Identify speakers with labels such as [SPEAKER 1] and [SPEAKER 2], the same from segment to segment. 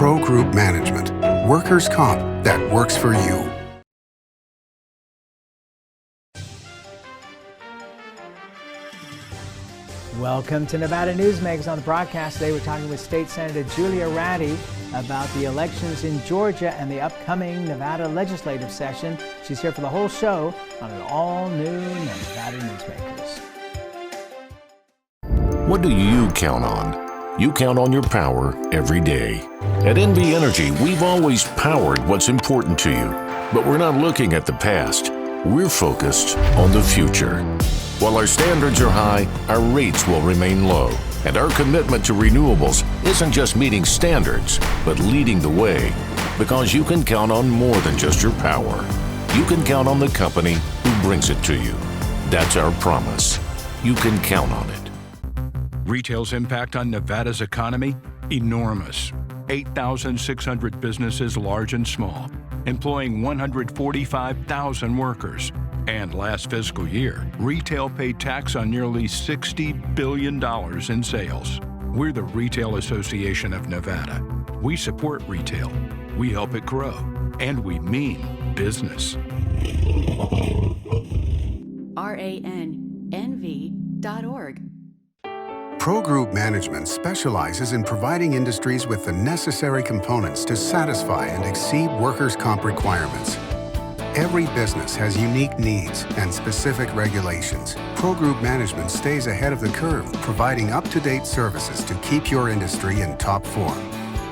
[SPEAKER 1] Pro Group Management, workers' comp that works for you.
[SPEAKER 2] Welcome to Nevada Newsmakers. On the broadcast today, we're talking with State Senator Julia Ratti about the elections in Georgia and the upcoming Nevada legislative session. She's here for the whole show on an all-new Nevada Newsmakers.
[SPEAKER 3] What do you count on? You count on your power every day. At NV Energy, we've always powered what's important to you, but we're not looking at the past. We're focused on the future. While our standards are high, our rates will remain low. And our commitment to renewables isn't just meeting standards, but leading the way. Because you can count on more than just your power. You can count on the company who brings it to you. That's our promise. You can count on it.
[SPEAKER 4] Retail's impact on Nevada's economy? Enormous. 8,600 businesses, large and small, employing 145,000 workers. And last fiscal year, retail paid tax on nearly $60 billion in sales. We're the Retail Association of Nevada. We support retail, we help it grow, and we mean business.
[SPEAKER 5] RANNV.org.
[SPEAKER 1] Pro Group Management specializes in providing industries with the necessary components to satisfy and exceed workers' comp requirements. Every business has unique needs and specific regulations. Pro Group Management stays ahead of the curve, providing up-to-date services to keep your industry in top form.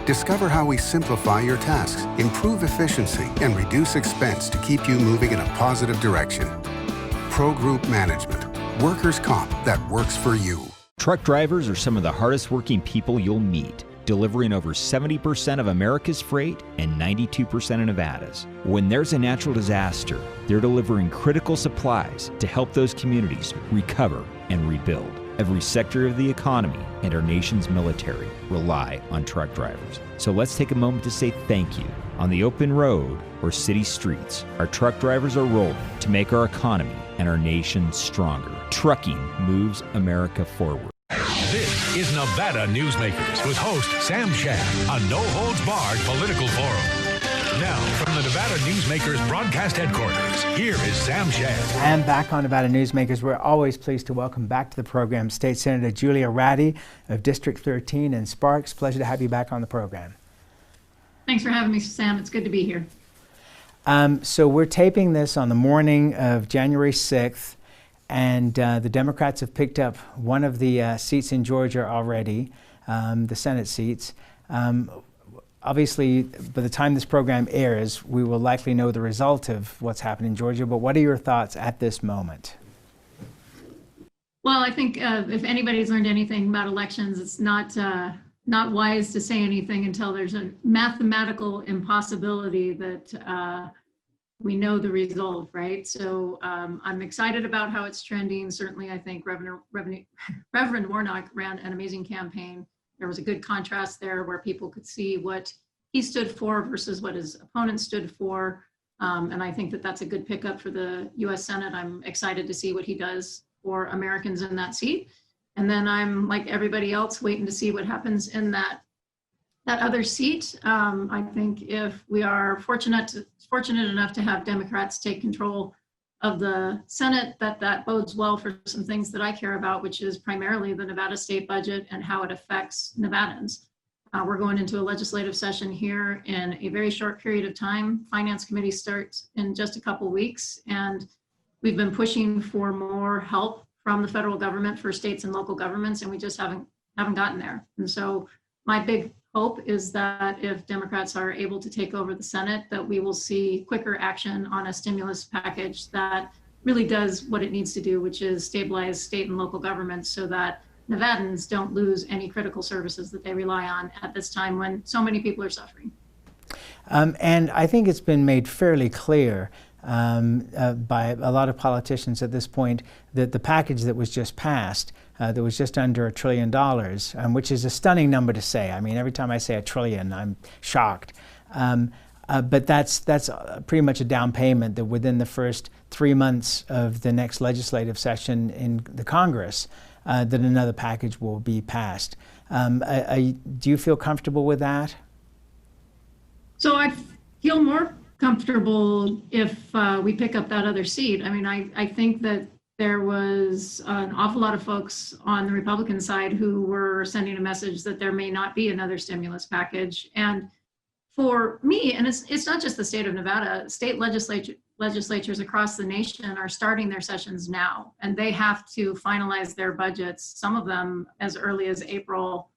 [SPEAKER 1] Discover how we simplify your tasks, improve efficiency, and reduce expense to keep you moving in a positive direction. Pro Group Management, workers' comp that works for you.
[SPEAKER 6] Truck drivers are some of the hardest working people you'll meet, delivering over 70% of America's freight and 92% of Nevada's. When there's a natural disaster, they're delivering critical supplies to help those communities recover and rebuild. Every sector of the economy and our nation's military rely on truck drivers. So let's take a moment to say thank you. On the open road or city streets, our truck drivers are rolling to make our economy and our nation stronger. Trucking moves America forward.
[SPEAKER 7] This is Nevada Newsmakers with host Sam Shad, a no-holds-barred political forum. Now, from the Nevada Newsmakers broadcast headquarters, here is Sam Shad.
[SPEAKER 2] And back on Nevada Newsmakers, we're always pleased to welcome back to the program State Senator Julia Ratti of District 13 in Sparks. Pleasure to have you back on the program.
[SPEAKER 8] Thanks for having me, Sam. It's good to be here.
[SPEAKER 2] So we're taping this on the morning of January 6th. And the Democrats have picked up one of the seats in Georgia already, the Senate seats. Obviously, by the time this program airs, we will likely know the result of what's happened in Georgia. But what are your thoughts at this moment?
[SPEAKER 8] Well, I think if anybody's learned anything about elections, it's not wise to say anything until there's a mathematical impossibilty that we know the result, right? So I'm excited about how it's trending. Certainly, I think Reverend Warnock ran an amazing campaign. There was a good contrast there where people could see what he stood for versus what his opponent stood for. And I think that that's a good pickup for the U.S. Senate. I'm excited to see what he does for Americans in that seat. And then I'm, like everybody else, waiting to see what happens in that other seat. I think if we are fortunate enough to have Democrats take control of the Senate, that bodes well for some things that I care about, which is primarily the Nevada state budget and how it affects Nevadans. We're going into a legislative session here in a very short period of time. Finance committee starts in just a couple weeks, and we've been pushing for more help from the federal government for states and local governments, and we just haven't gotten there. And so my big hope is that if Democrats are able to take over the Senate, that we will see quicker action on a stimulus package that really does what it needs to do, which is stabilize state and local governments so that Nevadans don't lose any critical services that they rely on at this time when so many people are suffering.
[SPEAKER 2] And I think it's been made fairly clear by a lot of politicians at this point that the package that was just passed, that was just under $1 trillion, which is a stunning number to say. I mean, every time I say $1 trillion, I'm shocked. But that's pretty much a down payment that within the first 3 months of the next legislative session in the Congress, that another package will be passed. Do you feel comfortable with that?
[SPEAKER 8] So I feel more comfortable if we pick up that other seat. I mean, I think that there was an awful lot of folks on the Republican side who were sending a message that there may not be another stimulus package. And for me, and it's not just the state of Nevada, state legislatures across the nation are starting their sessions now, and they have to finalize their budgets, some of them as early as April,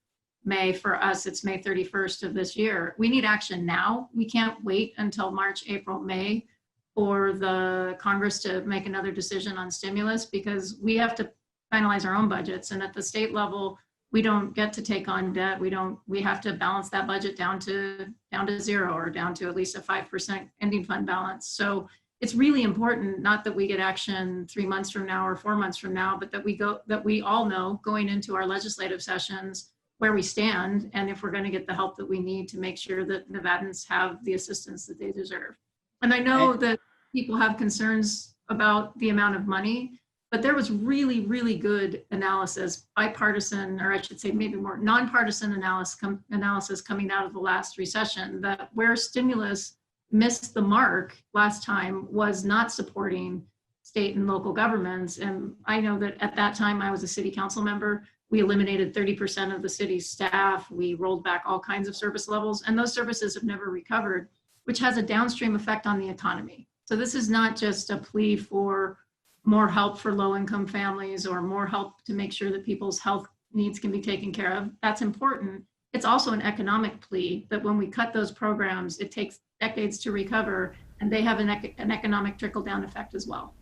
[SPEAKER 8] May. For us, it's May 31st of this year. We need action now. We can't wait until March, April, May for the Congress to make another decision on stimulus, because we have to finalize our own budgets. And at the state level, we don't get to take on debt. We have to balance that budget down to zero, or down to at least a 5% ending fund balance. So it's really important, not that we get action 3 months from now or 4 months from now, but that we all know going into our legislative sessions where we stand, and if we're going to get the help that we need to make sure that Nevadans have the assistance that they deserve. And I know that people have concerns about the amount of money, but there was really, really good analysis, bipartisan, or I should say maybe more nonpartisan analysis coming out of the last recession, that where stimulus missed the mark last time was not supporting state and local governments. And I know that at that time I was a city council member. We eliminated 30% of the city's staff. We rolled back all kinds of service levels, and those services have never recovered, which has a downstream effect on the economy. So this is not just a plea for more help for low-income families or more help to make sure that people's health needs can be taken care of. That's important. It's also an economic plea that when we cut those programs, it takes decades to recover, and they have an economic trickle-down effect as well.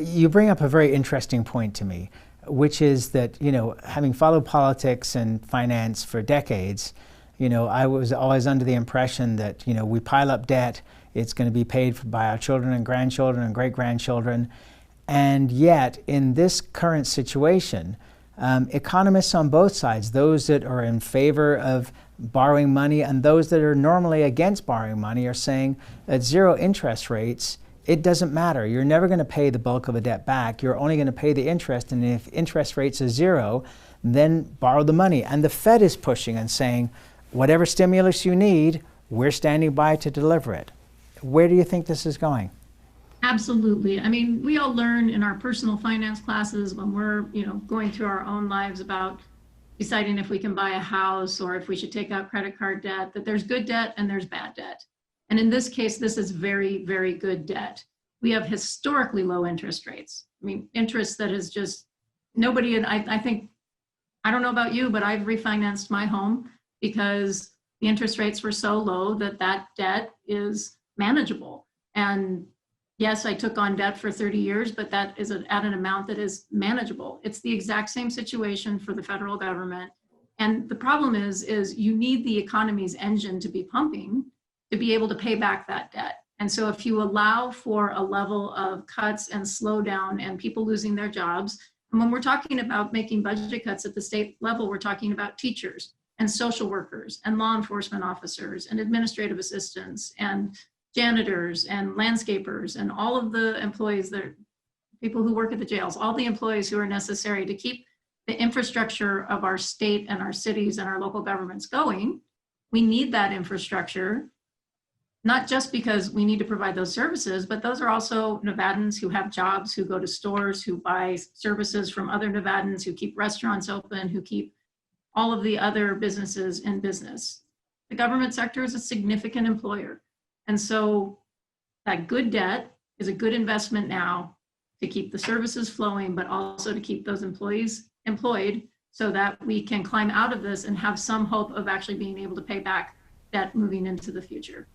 [SPEAKER 2] You bring up a very interesting point to me, which is that, having followed politics and finance for decades, I was always under the impression that, we pile up debt, it's going to be paid for by our children and grandchildren and great-grandchildren. And yet, in this current situation, economists on both sides, those that are in favor of borrowing money and those that are normally against borrowing money, are saying at zero interest rates, it doesn't matter. You're never going to pay the bulk of a debt back. You're only going to pay the interest, and if interest rates are zero, then borrow the money. And the Fed is pushing and saying, whatever stimulus you need, we're standing by to deliver it. Where do you think this is going?
[SPEAKER 8] Absolutely. I mean, we all learn in our personal finance classes when we're, going through our own lives about deciding if we can buy a house or if we should take out credit card debt, that there's good debt and there's bad debt. And in this case, this is very, very good debt. We have historically low interest rates. I mean, interest that is just nobody, and I think, I don't know about you, but I've refinanced my home because the interest rates were so low that debt is manageable. And yes, I took on debt for 30 years, but that is at an amount that is manageable. It's the exact same situation for the federal government. And the problem is you need the economy's engine to be pumping to be able to pay back that debt. And so if you allow for a level of cuts and slowdown and people losing their jobs, and when we're talking about making budget cuts at the state level, we're talking about teachers and social workers and law enforcement officers and administrative assistants and janitors and landscapers and all of the employees, that people who work at the jails, all the employees who are necessary to keep the infrastructure of our state and our cities and our local governments going. We need that infrastructure, not just because we need to provide those services, but those are also Nevadans who have jobs, who go to stores, who buy services from other Nevadans, who keep restaurants open, who keep all of the other businesses in business. The government sector is a significant employer. And so that good debt is a good investment now to keep the services flowing, but also to keep those employees employed so that we can climb out of this and have some hope of actually being able to pay back debt moving into the future.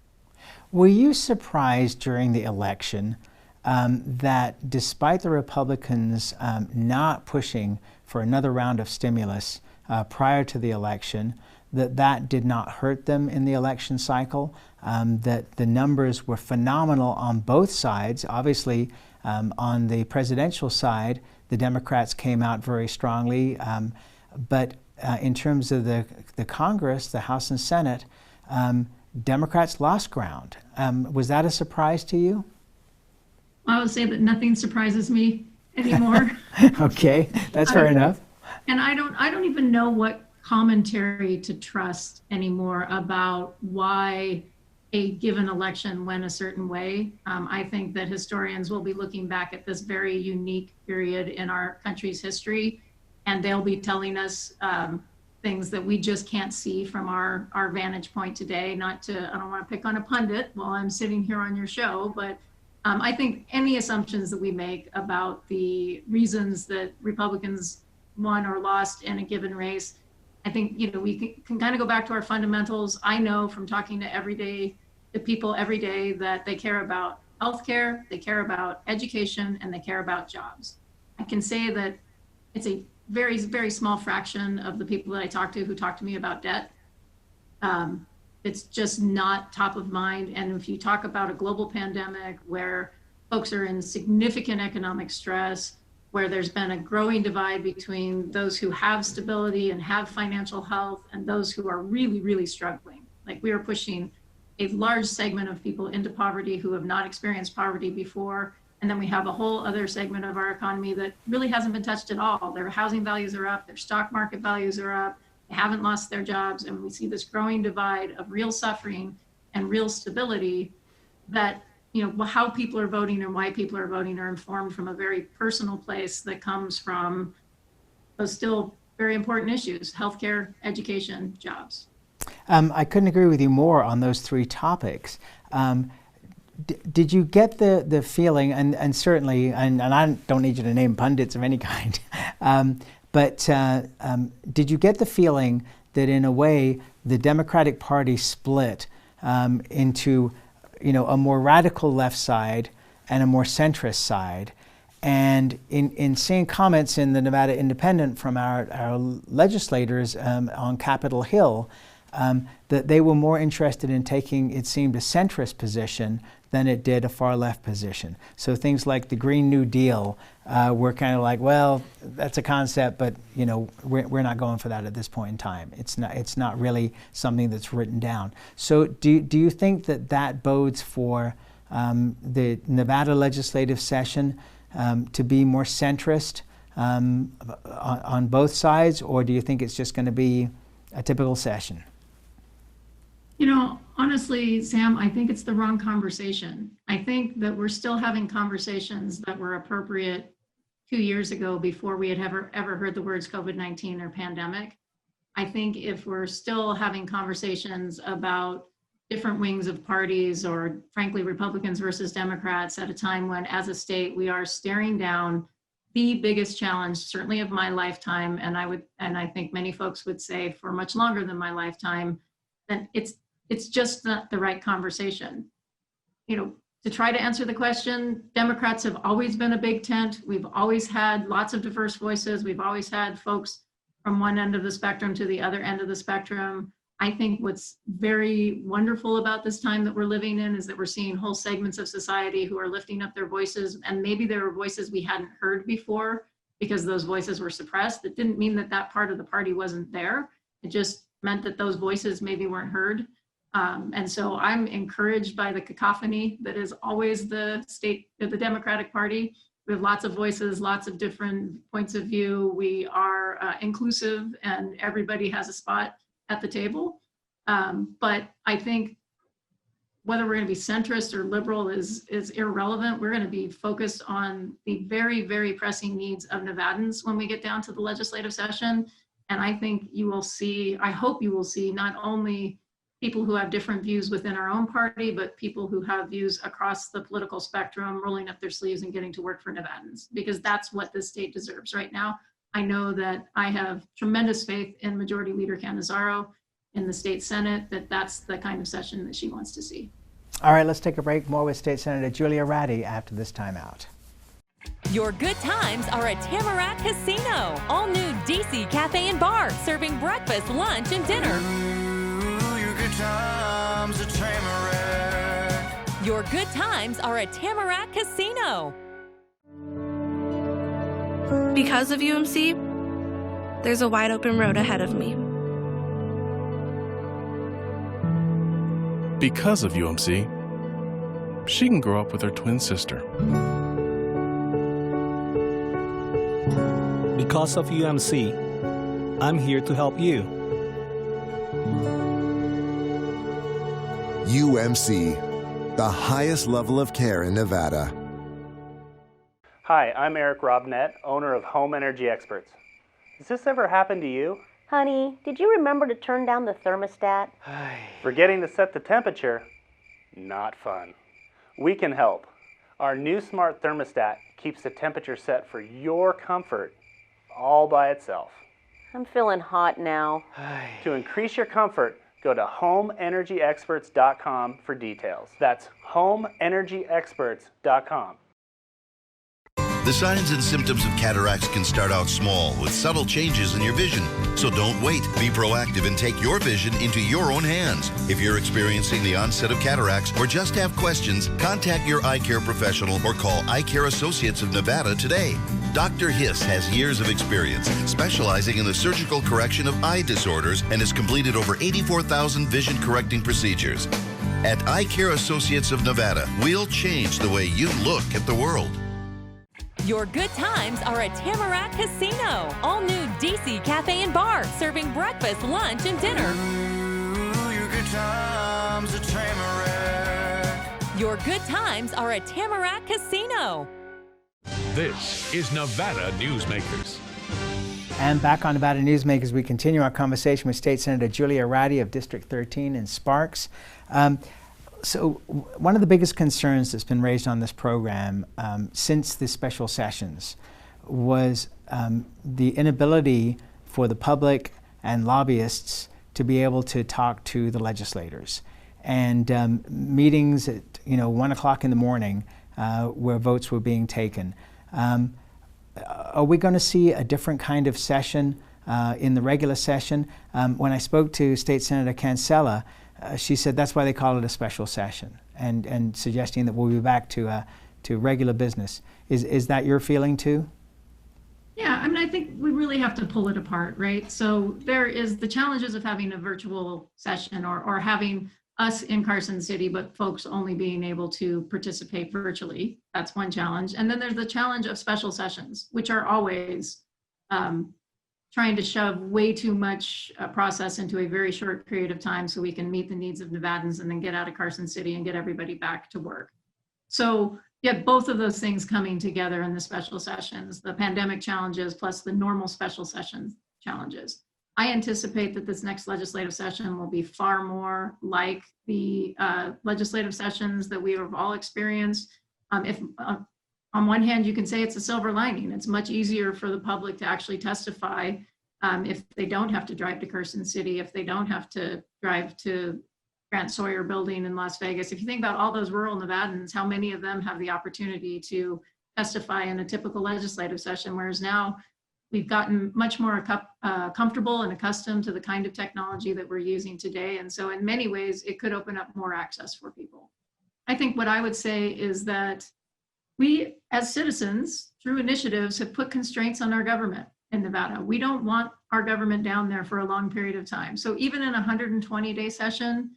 [SPEAKER 2] Were you surprised during the election that despite the Republicans not pushing for another round of stimulus prior to the election, that did not hurt them in the election cycle, that the numbers were phenomenal on both sides? Obviously, on the presidential side, the Democrats came out very strongly, but in terms of the Congress, the House and Senate, Democrats lost ground. Was that a surprise to you?
[SPEAKER 8] I would say that nothing surprises me anymore.
[SPEAKER 2] Okay, that's fair enough.
[SPEAKER 8] And I don't even know what commentary to trust anymore about why a given election went a certain way. I think that historians will be looking back at this very unique period in our country's history, and they'll be telling us things that we just can't see from our vantage point today. I don't want to pick on a pundit while I'm sitting here on your show, but I think any assumptions that we make about the reasons that Republicans won or lost in a given race, I think, we can kind of go back to our fundamentals. I know from talking to the people every day that they care about healthcare, they care about education, and they care about jobs. I can say that it's a very, very small fraction of the people that I talk to who talk to me about debt. It's just not top of mind. And if you talk about a global pandemic where folks are in significant economic stress, where there's been a growing divide between those who have stability and have financial health and those who are really, really struggling. Like, we are pushing a large segment of people into poverty who have not experienced poverty before. And then we have a whole other segment of our economy that really hasn't been touched at all. Their housing values are up, their stock market values are up, they haven't lost their jobs. And we see this growing divide of real suffering and real stability that, how people are voting and why people are voting are informed from a very personal place that comes from those still very important issues: healthcare, education, jobs.
[SPEAKER 2] I couldn't agree with you more on those three topics. Did you get the feeling, and certainly, and I don't need you to name pundits of any kind, but did you get the feeling that in a way the Democratic Party split into a more radical left side and a more centrist side? And in seeing comments in the Nevada Independent from our legislators on Capitol Hill, that they were more interested in taking, it seemed, a centrist position than it did a far left position. So things like the Green New Deal were kind of like, well, that's a concept, but we're not going for that at this point in time. It's not really something that's written down. So do you think that bodes for the Nevada legislative session to be more centrist on both sides, or do you think it's just going to be a typical session?
[SPEAKER 8] Honestly, Sam, I think it's the wrong conversation. I think that we're still having conversations that were appropriate 2 years ago before we had ever heard the words COVID-19 or pandemic. I think if we're still having conversations about different wings of parties, or frankly, Republicans versus Democrats, at a time when, as a state, we are staring down the biggest challenge, certainly of my lifetime, and I think many folks would say for much longer than my lifetime, then it's just not the right conversation. To try to answer the question, Democrats have always been a big tent. We've always had lots of diverse voices. We've always had folks from one end of the spectrum to the other end of the spectrum. I think what's very wonderful about this time that we're living in is that we're seeing whole segments of society who are lifting up their voices, and maybe there were voices we hadn't heard before because those voices were suppressed. It didn't mean that part of the party wasn't there. It just meant that those voices maybe weren't heard. And so I'm encouraged by the cacophony that is always the Democratic Party. We have lots of voices, lots of different points of view. We are inclusive, and everybody has a spot at the table. But I think whether we're going to be centrist or liberal is irrelevant. We're going to be focused on the very, very pressing needs of Nevadans when we get down to the legislative session. And I think I hope you will see not only people who have different views within our own party, but people who have views across the political spectrum rolling up their sleeves and getting to work for Nevadans, because that's what this state deserves right now. I know that I have tremendous faith in Majority Leader Cannizzaro in the state Senate, that's the kind of session that she wants to see.
[SPEAKER 2] All right, let's take a break. More with State Senator Julia Ratti after this timeout.
[SPEAKER 9] Your good times are at Tamarack Casino. All new DC Cafe and Bar, serving breakfast, lunch, and dinner.
[SPEAKER 10] Your good times at Tamarack.
[SPEAKER 9] Your good times are at Tamarack Casino.
[SPEAKER 11] Because of UMC, there's a wide open road ahead of me.
[SPEAKER 12] Because of UMC, she can grow up with her twin sister.
[SPEAKER 13] Because of UMC, I'm here to help you.
[SPEAKER 14] UMC, the highest level of care in Nevada.
[SPEAKER 15] Hi, I'm Eric Robnett, owner of Home Energy Experts. Has this ever happened to you?
[SPEAKER 16] Honey, did you remember to turn down the thermostat?
[SPEAKER 15] Forgetting to set the temperature? Not fun. We can help. Our new smart thermostat keeps the temperature set for your comfort all by itself.
[SPEAKER 16] I'm feeling hot now.
[SPEAKER 15] To increase your comfort, go to homeenergyexperts.com for details. That's homeenergyexperts.com.
[SPEAKER 17] The signs and symptoms of cataracts can start out small with subtle changes in your vision. So don't wait. Be proactive and take your vision into your own hands. If you're experiencing the onset of cataracts or just have questions, contact your eye care professional or call Eye Care Associates of Nevada today. Dr. Hiss has years of experience specializing in the surgical correction of eye disorders and has completed over 84,000 vision correcting procedures. At Eye Care Associates of Nevada, we'll change the way you look at the world.
[SPEAKER 9] Your good times are at Tamarack Casino. All new DC Cafe and Bar, serving breakfast, lunch, and dinner.
[SPEAKER 10] Your good times at Tamarack.
[SPEAKER 9] Your good times are at Tamarack Casino.
[SPEAKER 7] This is Nevada Newsmakers.
[SPEAKER 2] And back on Nevada Newsmakers, we continue our conversation with State Senator Julia Ratti of District 13 in Sparks. So one of the biggest concerns that's been raised on this program since the special sessions was the inability for the public and lobbyists to be able to talk to the legislators. And meetings at 1 o'clock in the morning where votes were being taken. Are we going to see a different kind of session in the regular session? When I spoke to State Senator Cancella, she said that's why they call it a special session, and suggesting that we'll be back to regular business. Is that your feeling too?
[SPEAKER 8] Yeah, I mean, I think we really have to pull it apart, right? So there is the challenges of having a virtual session or having us in Carson City, but folks only being able to participate virtually. That's one challenge. And then there's the challenge of special sessions, which are always trying to shove way too much process into a very short period of time so we can meet the needs of Nevadans and then get out of Carson City and get everybody back to work. So you have both of those things coming together in the special sessions, the pandemic challenges plus the normal special session challenges. I anticipate that this next legislative session will be far more like the legislative sessions that we have all experienced. On one hand, you can say it's a silver lining. It's much easier for the public to actually testify if they don't have to drive to Carson City, if they don't have to drive to Grant Sawyer Building in Las Vegas. If you think about all those rural Nevadans, how many of them have the opportunity to testify in a typical legislative session, whereas now we've gotten much more comfortable and accustomed to the kind of technology that we're using today. And so in many ways, it could open up more access for people. I think what I would say is that we, as citizens, through initiatives, have put constraints on our government in Nevada. We don't want our government down there for a long period of time. So even in a 120-day session,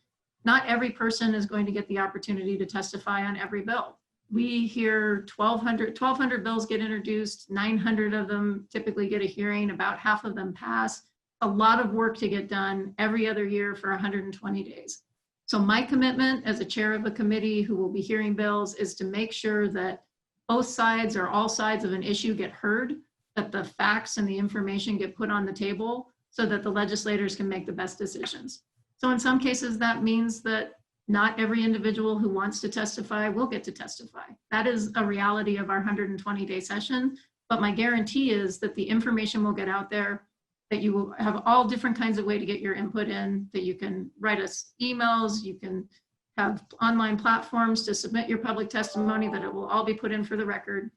[SPEAKER 8] not every person is going to get the opportunity to testify on every bill. We hear 1,200 bills get introduced, 900 of them typically get a hearing, about half of them pass. A lot of work to get done every other year for 120 days. So my commitment as a chair of a committee who will be hearing bills is to make sure that both sides or all sides of an issue get heard, that the facts and the information get put on the table so that the legislators can make the best decisions. So in some cases, that means that not every individual who wants to testify will get to testify. That is a reality of our 120-day session. But my guarantee is that the information will get out there, that you will have all different kinds of way to get your input in, that you can write us emails, you can have online platforms to submit your public testimony, that it will all be put in for the record.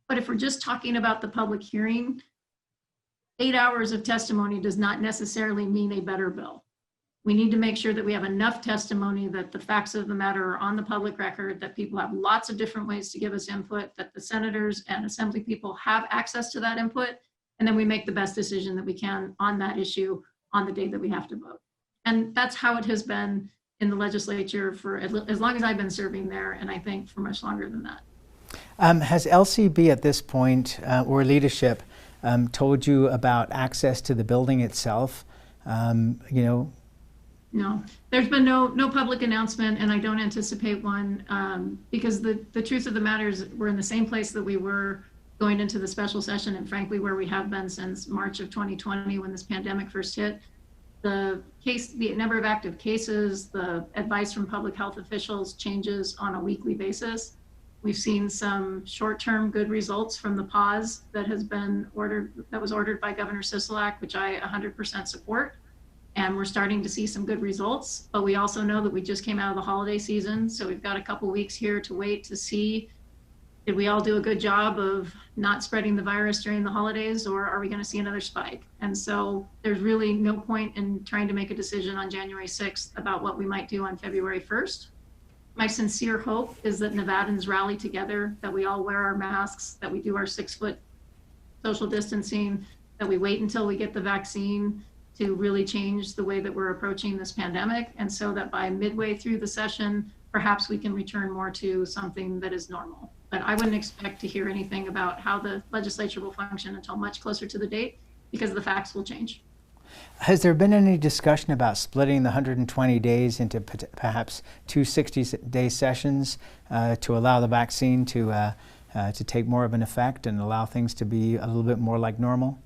[SPEAKER 8] But if we're just talking about the public hearing, 8 hours of testimony does not necessarily mean a better bill. We need to make sure that we have enough testimony, that the facts of the matter are on the public record, that people have lots of different ways to give us input, that the senators and assembly people have access to that input, and then we make the best decision that we can on that issue on the day that we have to vote. And that's how it has been in the legislature for as long as I've been serving there, and I think for much longer than that.
[SPEAKER 2] Has LCB at this point, or leadership, told you about access to the building itself?
[SPEAKER 8] No, there's been no public announcement, and I don't anticipate one, because the truth of the matter is we're in the same place that we were going into the special session, and frankly where we have been since March of 2020 when this pandemic first hit. The number of active cases, the advice from public health officials changes on a weekly basis. We've seen some short-term good results from the pause that was ordered by Governor Sisolak, which I 100% support. And we're starting to see some good results, but we also know that we just came out of the holiday season. So we've got a couple weeks here to wait to see, did we all do a good job of not spreading the virus during the holidays, or are we going to see another spike? And so there's really no point in trying to make a decision on January 6th about what we might do on February 1st. My sincere hope is that Nevadans rally together, that we all wear our masks, that we do our 6-foot social distancing, that we wait until we get the vaccine to really change the way that we're approaching this pandemic. And so that by midway through the session, perhaps we can return more to something that is normal. But I wouldn't expect to hear anything about how the legislature will function until much closer to the date, because the facts will change.
[SPEAKER 2] Has there been any discussion about splitting the 120 days into perhaps 2 60-day sessions to allow the vaccine to take more of an effect and allow things to be a little bit more like normal?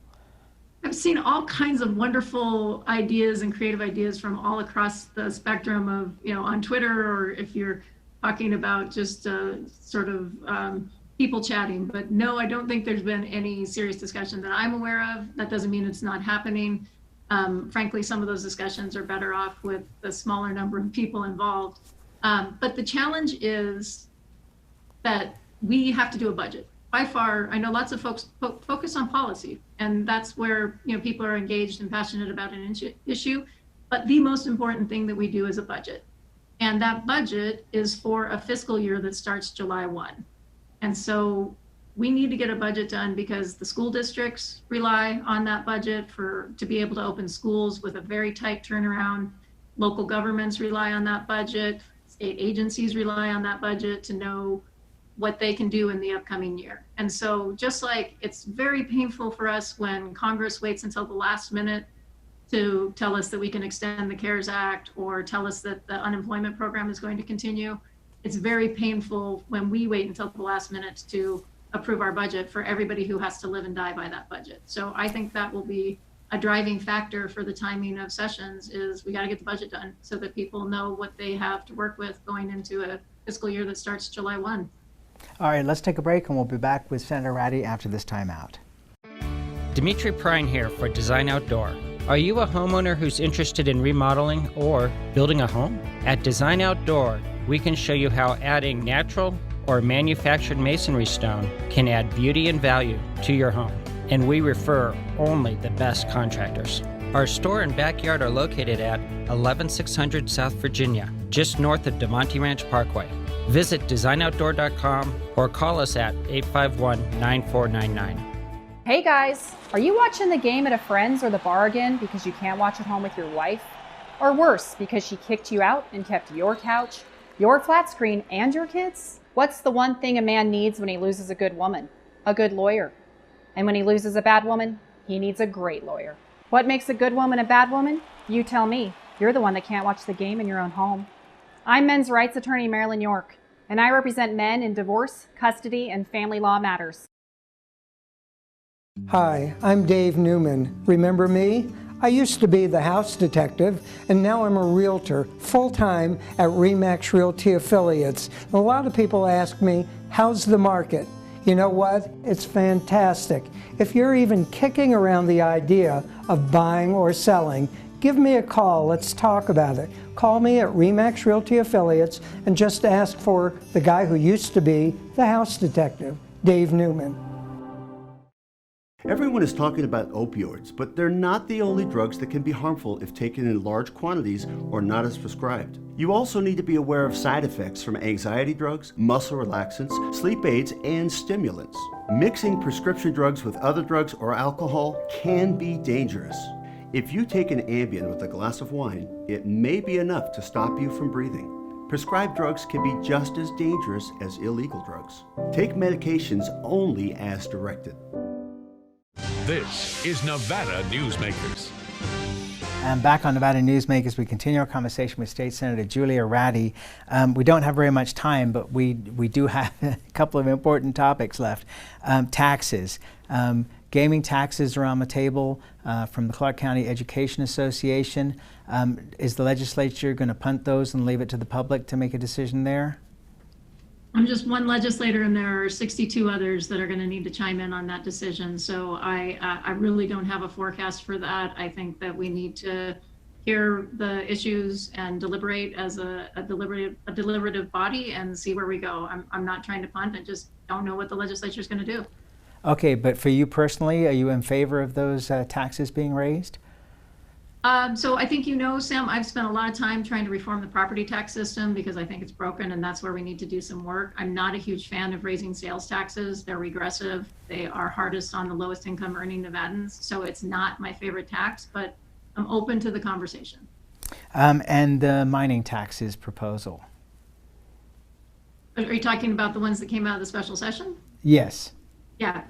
[SPEAKER 8] I've seen all kinds of wonderful ideas and creative ideas from all across the spectrum of, on Twitter, or if you're talking about just people chatting. But no, I don't think there's been any serious discussion that I'm aware of. That doesn't mean it's not happening. Frankly, some of those discussions are better off with the smaller number of people involved. But the challenge is that we have to do a budget. By far, I know lots of folks focus on policy, and that's where people are engaged and passionate about an issue. But the most important thing that we do is a budget. And that budget is for a fiscal year that starts July 1. And so we need to get a budget done because the school districts rely on that budget to be able to open schools with a very tight turnaround. Local governments rely on that budget. State agencies rely on that budget to know what they can do in the upcoming year. And so just like it's very painful for us when Congress waits until the last minute to tell us that we can extend the CARES Act or tell us that the unemployment program is going to continue, it's very painful when we wait until the last minute to approve our budget for everybody who has to live and die by that budget. So I think that will be a driving factor for the timing of sessions, is we got to get the budget done so that people know what they have to work with going into a fiscal year that starts July 1.
[SPEAKER 2] All right, let's take a break and we'll be back with Senator Ratti after this timeout.
[SPEAKER 13] Dimitri Prine here for Design Outdoor. Are you a homeowner who's interested in remodeling or building a home? At Design Outdoor, we can show you how adding natural or manufactured masonry stone can add beauty and value to your home. And we refer only the best contractors. Our store and backyard are located at 11600 South Virginia, just north of DeMonte Ranch Parkway. Visit designoutdoor.com or call us at 851-9499.
[SPEAKER 18] Hey guys, are you watching the game at a friend's or the bar again because you can't watch at home with your wife? Or worse, because she kicked you out and kept your couch, your flat screen, and your kids? What's the one thing a man needs when he loses a good woman? A good lawyer. And when he loses a bad woman, he needs a great lawyer. What makes a good woman a bad woman? You tell me. You're the one that can't watch the game in your own home. I'm men's rights attorney Marilyn York, and I represent men in divorce, custody, and family law matters.
[SPEAKER 19] Hi, I'm Dave Newman. Remember me? I used to be the house detective, and now I'm a realtor, full-time at RE/MAX Realty Affiliates. A lot of people ask me, how's the market? You know what? It's fantastic. If you're even kicking around the idea of buying or selling, give me a call. Let's talk about it. Call me at RE/MAX Realty Affiliates and just ask for the guy who used to be the house detective, Dave Newman.
[SPEAKER 20] Everyone is talking about opioids, but they're not the only drugs that can be harmful if taken in large quantities or not as prescribed. You also need to be aware of side effects from anxiety drugs, muscle relaxants, sleep aids, and stimulants. Mixing prescription drugs with other drugs or alcohol can be dangerous. If you take an Ambien with a glass of wine, it may be enough to stop you from breathing. Prescribed drugs can be just as dangerous as illegal drugs. Take medications only as directed.
[SPEAKER 7] This is Nevada Newsmakers.
[SPEAKER 2] And back on Nevada Newsmakers, we continue our conversation with State Senator Julia Ratti. We don't have very much time, but we do have a couple of important topics left. Taxes. Gaming taxes are on the table from the Clark County Education Association. Is the legislature going to punt those and leave it to the public to make a decision there?
[SPEAKER 8] I'm just one legislator, and there are 62 others that are going to need to chime in on that decision. So I really don't have a forecast for that. I think that we need to hear the issues and deliberate as a deliberative body and see where we go. I'm not trying to punt. I just don't know what the legislature is going to do.
[SPEAKER 2] Okay, but for you personally, are you in favor of those taxes being raised?
[SPEAKER 8] So I think, Sam, I've spent a lot of time trying to reform the property tax system because I think it's broken, and that's where we need to do some work. I'm not a huge fan of raising sales taxes. They're regressive. They are hardest on the lowest income earning Nevadans. So it's not my favorite tax, but I'm open to the conversation.
[SPEAKER 2] And the mining taxes proposal.
[SPEAKER 8] Are you talking about the ones that came out of the special session?
[SPEAKER 2] Yes.
[SPEAKER 8] Yeah,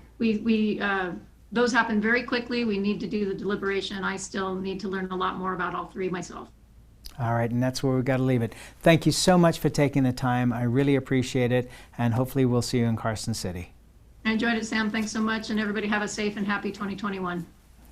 [SPEAKER 8] those happen very quickly. We need to do the deliberation. I still need to learn a lot more about all three myself.
[SPEAKER 2] All right, and that's where we've got to leave it. Thank you so much for taking the time. I really appreciate it, and hopefully we'll see you in Carson City.
[SPEAKER 8] I enjoyed it, Sam. Thanks so much, and everybody have a safe and happy 2021.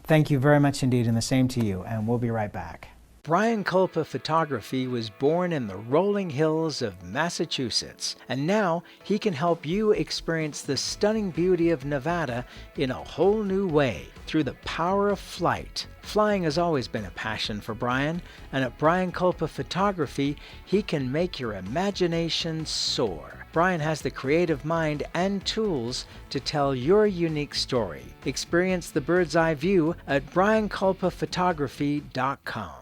[SPEAKER 2] Thank you very much indeed, and the same to you, and we'll be right back. Brian Culpa Photography was born in the rolling hills of Massachusetts, and now he can help you experience the stunning beauty of Nevada in a whole new way through the power of flight. Flying has always been a passion for Brian, and at Brian Culpa Photography, he can make your imagination soar. Brian has the creative mind and tools to tell your unique story. Experience the bird's eye view at brianculpaphotography.com.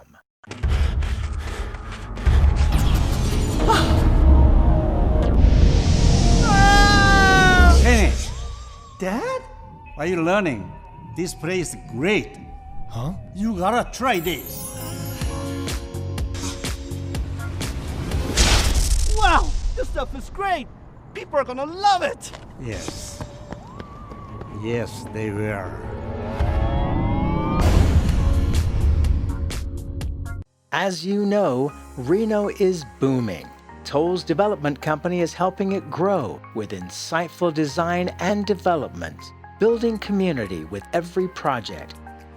[SPEAKER 21] Kenny! Dad? What are you learning? This place is great. Huh? You gotta try this.
[SPEAKER 22] Wow! This stuff is great! People are gonna love it!
[SPEAKER 21] Yes. Yes, they will.
[SPEAKER 2] As you know, Reno is booming. Toll's development company is helping it grow with insightful design and development, building community with every project,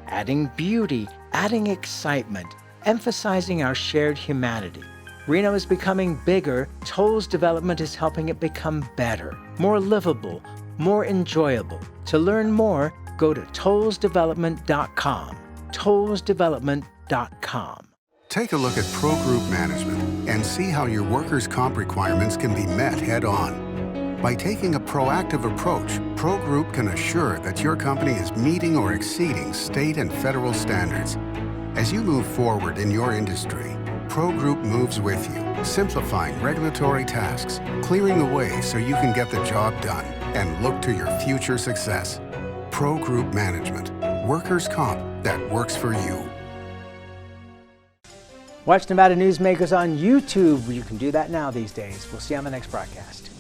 [SPEAKER 2] adding beauty, adding excitement, emphasizing our shared humanity. Reno is becoming bigger. Toll's development is helping it become better, more livable, more enjoyable. To learn more, go to tollsdevelopment.com. tollsdevelopment.com.
[SPEAKER 1] Take a look at Pro Group Management and see how your workers' comp requirements can be met head-on. By taking a proactive approach, Pro Group can assure that your company is meeting or exceeding state and federal standards. As you move forward in your industry, Pro Group moves with you, simplifying regulatory tasks, clearing the way so you can get the job done and look to your future success. Pro Group Management, workers' comp that works for you.
[SPEAKER 2] Watch Nevada Newsmakers on YouTube. You can do that now these days. We'll see you on the next broadcast.